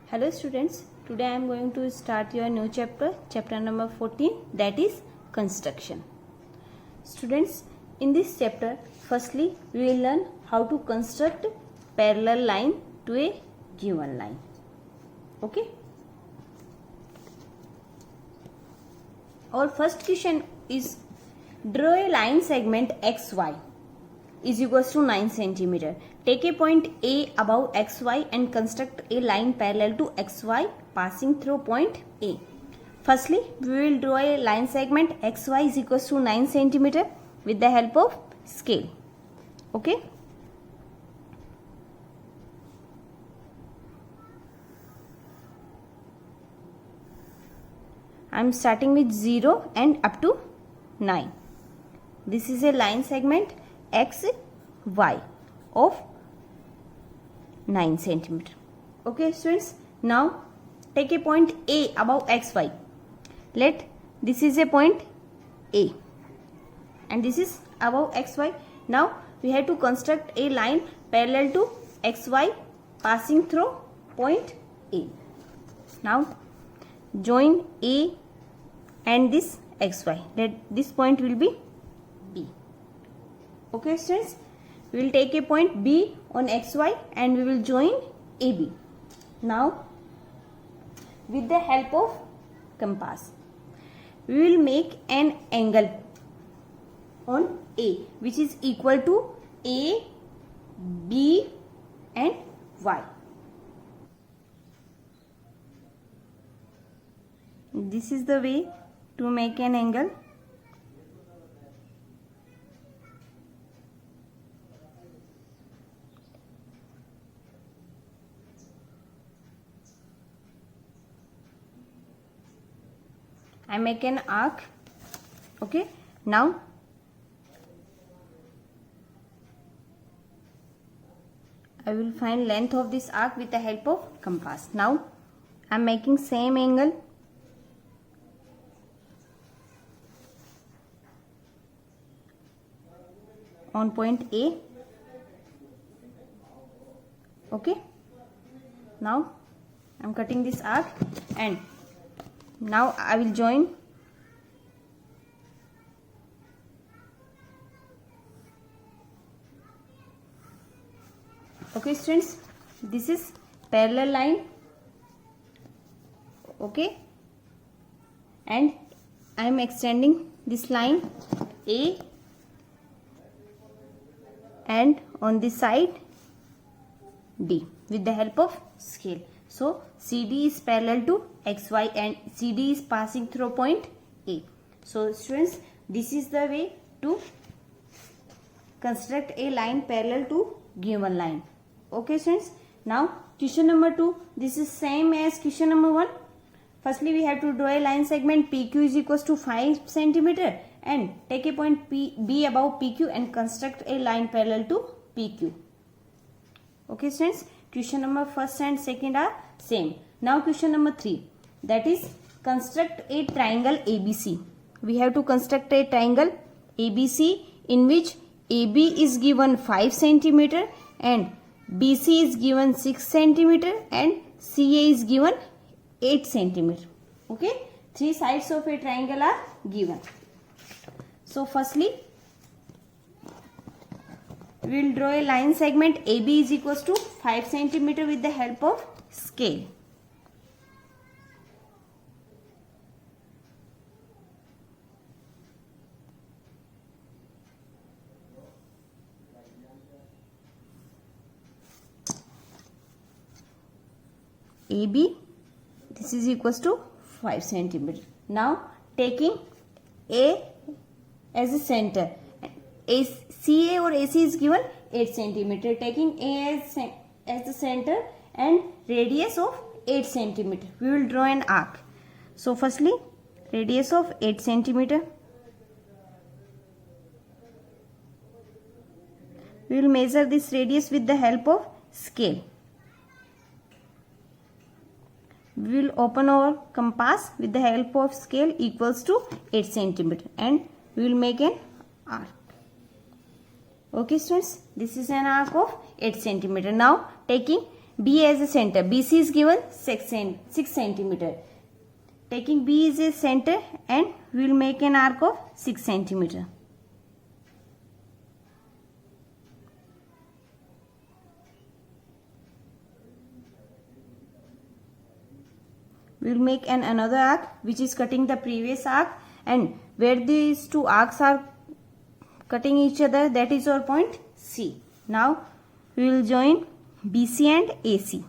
Hello students, today I am going to start your new chapter number 14, that is construction. Students, in this chapter, firstly we will learn how to construct parallel line to a given line. Okay? Our first question is, draw a line segment XY is equals to 9 cm. Take a point A above XY and construct a line parallel to XY passing through point A. Firstly, we will draw a line segment XY is equals to 9 cm with the help of scale. Okay? I am starting with 0 and up to 9. This is a line segment XY of 9 cm. Okay students, now take a point A above XY. This is a point A and this is above XY. Now we have to construct a line parallel to XY passing through point A. Now join A and this XY. This point will be B. Okay students, we will take a point B on XY and we will join AB. Now with the help of compass, we will make an angle on A which is equal to A, B and Y. This is the way to make an angle. I make an arc. Okay, now I will find length of this arc with the help of compass. Now I am making same angle. On point A. Okay, now I am cutting this arc and now I will join okay students, this is parallel line. Okay, and I am extending this line A and on this side D with the help of scale. So CD is parallel to XY and CD is passing through point A. So students, this is the way to construct a line parallel to given line. Okay students, now question number 2, this is same as question number 1. Firstly we have to draw a line segment PQ is equals to 5 cm and take a point B above PQ and construct a line parallel to PQ. Okay students, question number first and second are same. Now question number 3, that is construct a triangle ABC. We have to construct a triangle ABC in which AB is given 5 cm and BC is given 6 cm and CA is given 8 cm. Okay, 3 sides of a triangle are given. So firstly we will draw a line segment AB is equals to 5 cm with the help of scale. AB, this is equals to 5 cm. Now taking A as a center, CA or AC is given 8 cm. Taking A as the center and radius of 8 cm, we will draw an arc. So firstly radius of 8 cm. We will measure this radius with the help of scale. We will open our compass with the help of scale equals to 8 cm and we will make an arc. Okay students, this is an arc of 8 cm. Now taking B as a center. BC is given 6 centimeter. Taking B as a center, and we will make an arc of 6 centimeter. We will make another arc which is cutting the previous arc, and where these two arcs are cutting each other, that is our point C. Now we will join BC and AC.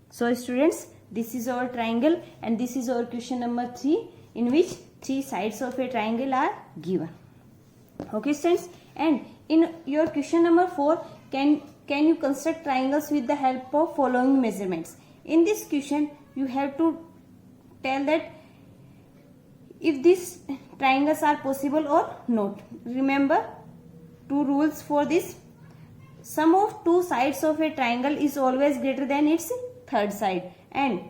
So students, this is our triangle, and this is our question number 3, in which 3 sides of a triangle are given. Okay students, and in your question number 4, can you construct triangles with the help of following measurements? In this question, you have to tell that if these triangles are possible or not. Remember 2 rules for this. Sum of 2 sides of a triangle is always greater than its third side, and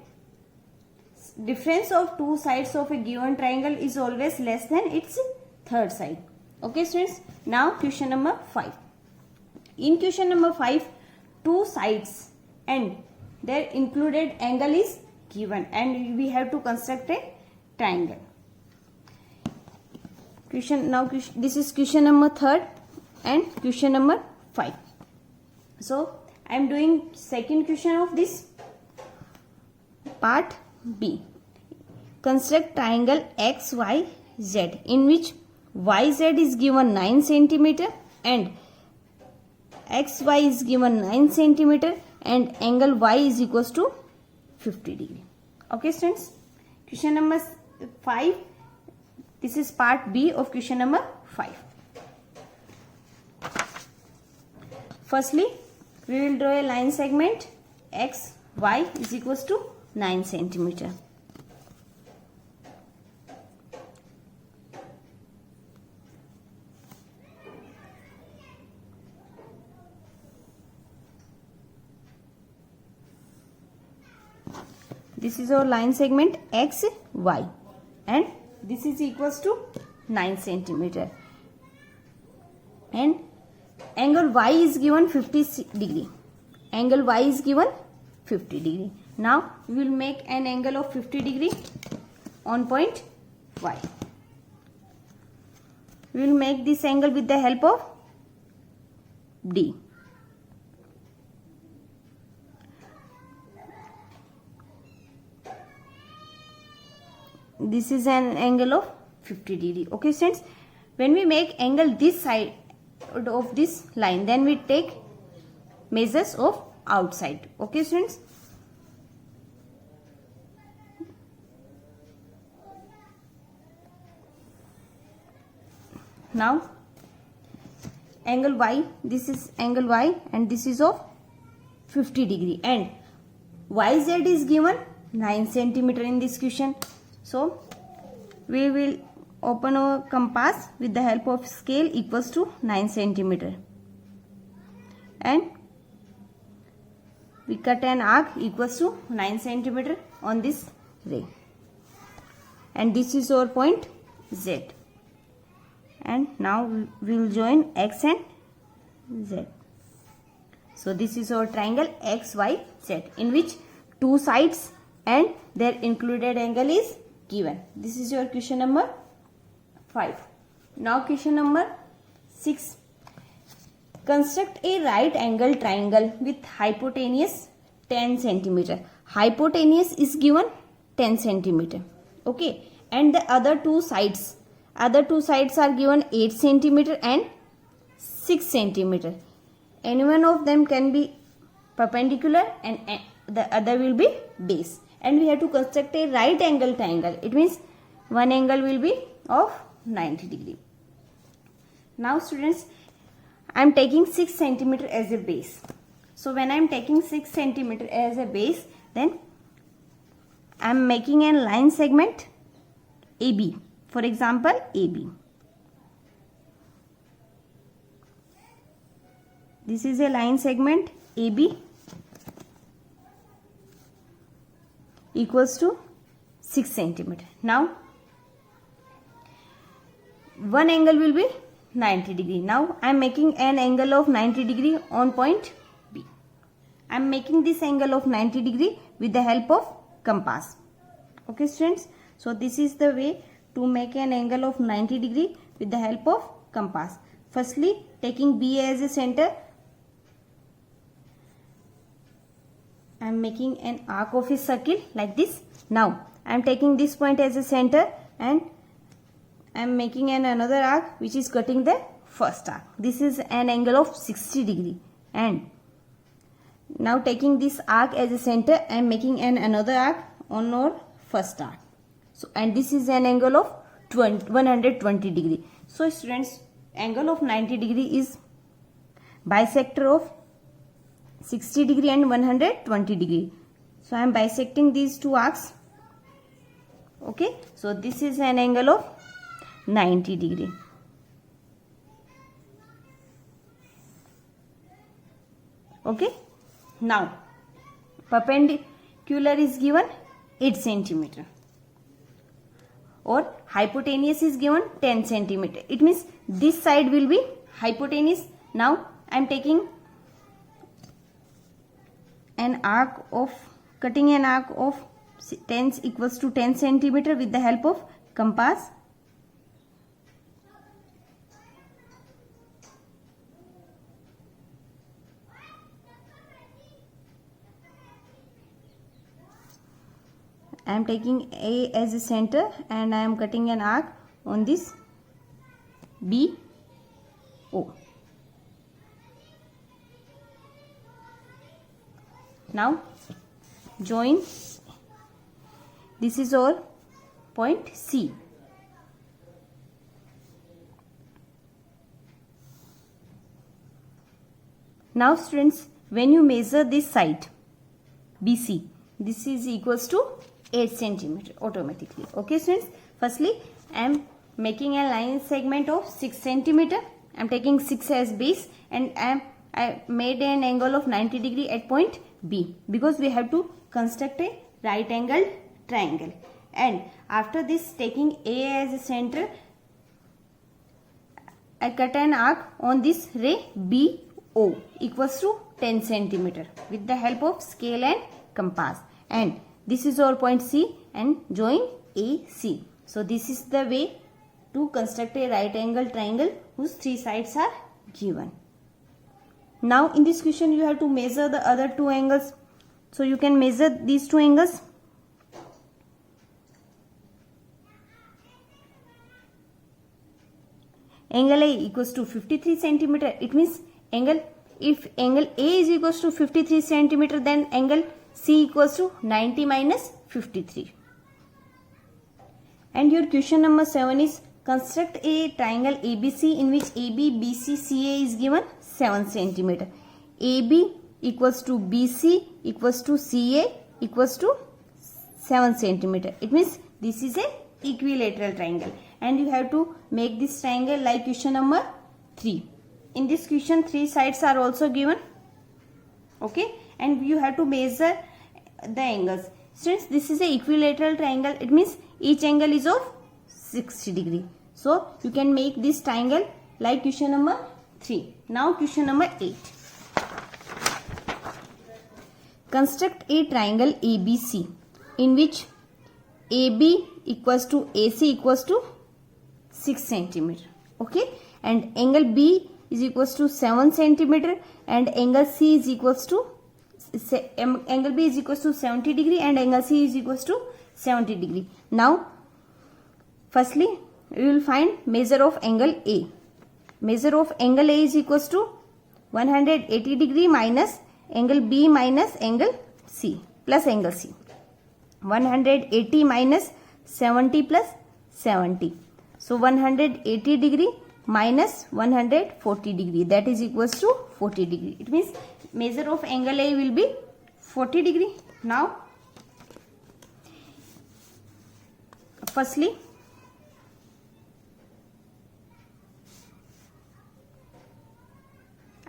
difference of 2 sides of a given triangle is always less than its third side. Okay students, now question number 5. In question number 5, 2 sides and their included angle is given, and we have to construct a triangle. This is question number 3 and question number 5. So I am doing second question of this part B. Construct triangle XYZ, in which YZ is given 9 centimeter and XY is given 9 centimeter, and angle Y is equals to 50 degree. Okay students, question number 5. This is part B of question number 5. Firstly, we will draw a line segment XY is equals to 9 centimeter. This is our line segment XY, and this is equals to 9 centimeter, and angle Y is given 50 degree. Angle Y is given 50 degree. Now we will make an angle of 50 degree on point Y. We will make this angle with the help of D. This is an angle of 50 degree. Okay students, when we make angle this side of this line, then we take measures of outside. Okay students, now angle Y, this is angle Y, and this is of 50 degree, and YZ is given 9 centimeter in this question. So we will open our compass with the help of scale equals to 9 centimeter, and we cut an arc equals to 9 centimeter on this ray, and this is our point Z, and now we will join X and Z. So this is our triangle XYZ, in which 2 sides and their included angle is given. This is your question number 5. Now question number 6. Construct a right angle triangle with hypotenuse 10 centimeter. Hypotenuse is given 10 centimeter. Okay, and the other two sides are given 8 centimeter and 6 centimeter. Any one of them can be perpendicular, and the other will be base. And we have to construct a right angle triangle. It means one angle will be of 90 degree. Now students, I am taking 6 centimeter as a base. So when I am taking 6 centimeter as a base, then I am making a line segment AB. For example, AB. This is a line segment AB equals to 6 centimeter. Now one angle will be 90 degree. Now I am making an angle of 90 degree on point B. I am making this angle of 90 degree with the help of compass. Okay students, so this is the way to make an angle of 90 degree with the help of compass. Firstly, taking B as a center, I am making an arc of a circle like this. Now I am taking this point as a center and I am making another arc which is cutting the first arc. This is an angle of 60 degree. And now taking this arc as a center, I am making another arc on our first arc. So, and this is an angle of 120 degree. So students, angle of 90 degree is bisector of 60 degree and 120 degree. So I am bisecting these two arcs. Okay, so this is an angle of 90 degree. Okay, now perpendicular is given 8 centimeter or hypotenuse is given 10 centimeter. It means this side will be hypotenuse. Now I am taking an arc of cutting an arc of 10 equals to 10 centimeter with the help of compass. I am taking A as a center and I am cutting an arc on this B O. Now join, this is our point C. Now students, when you measure this side BC, this is equals to 8 centimeter automatically. Okay students, firstly I am making a line segment of 6 centimeter. I am taking 6 as base and I made an angle of 90 degree at point B because we have to construct a right angled triangle. And after this, taking A as a center, I cut an arc on this ray BO equals to 10 centimeter with the help of scale and compass. And this is our point C and join AC. So this is the way to construct a right angle triangle whose 3 sides are given. Now in this question you have to measure the other 2 angles. So you can measure these 2 angles. Angle A equals to 53 centimeter. It means if angle A is equals to 53 centimeter, then angle C equals to 90 minus 53. And your question number 7 is construct a triangle ABC in which AB, BC, CA is given 7 centimeter. AB equals to BC equals to CA equals to 7 centimeter. It means this is a equilateral triangle and you have to make this triangle like question number 3. In this question 3 sides are also given. Okay, and you have to measure the angles. Since this is a equilateral triangle, it means each angle is of 60 degree. So you can make this triangle like question number 3. Now question number 8. Construct a triangle ABC in which AB equals to AC equals to 6 centimeter. Okay, and angle B is equals to 7 centimeter and angle C is equals to angle B is equals to 70 degree and angle C is equals to 70 degree. Now firstly we will find measure of angle A. Measure of angle A is equals to 180 degree minus angle B minus angle C plus angle C. 180 minus 70 plus 70. So 180 degree minus 140 degree, that is equals to 40 degree. It means measure of angle A will be 40 degree. Now firstly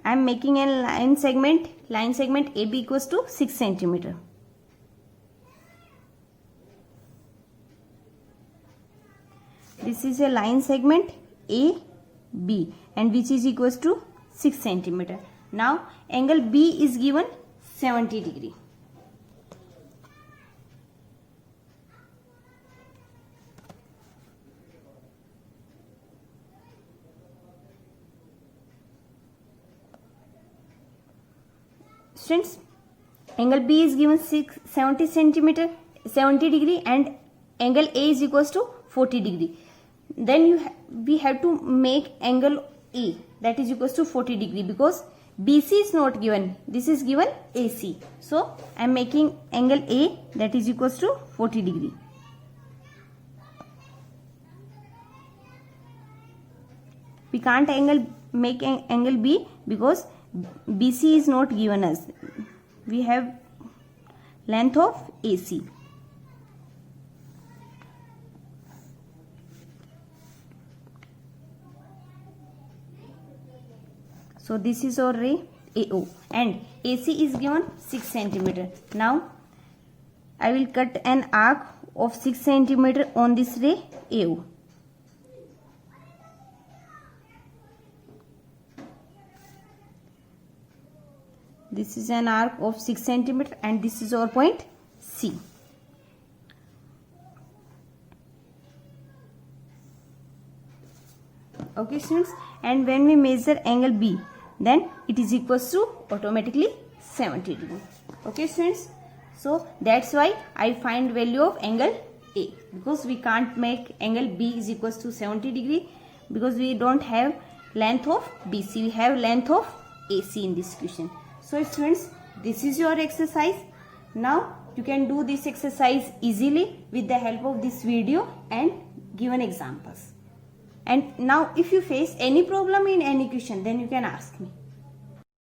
I am making a line segment AB equals to 6 centimeter. This is a line segment A B, and which is equals to 6 centimeter. Now angle B is given 70 degree. Students, angle B is given 70 degree, and angle A is equals to 40 degree. Then we have to make angle A, that is equals to 40 degree, because BC is not given, this is given AC. So I am making angle A, that is equals to 40 degree. We can't make angle B because BC is not given us. We have length of AC. So this is our ray AO, and AC is given 6 centimeter. Now I will cut an arc of 6 centimeter on this ray AO. This is an arc of 6 centimeter, and this is our point C. Okay students, and when we measure angle B, then it is equals to automatically 70 degree. Okay students, so that's why I find value of angle A, because we can't make angle B is equals to 70 degree because we don't have length of BC, we have length of AC in this question. So students, this is your exercise. Now you can do this exercise easily with the help of this video and given examples. And now if you face any problem in any question, then you can ask me.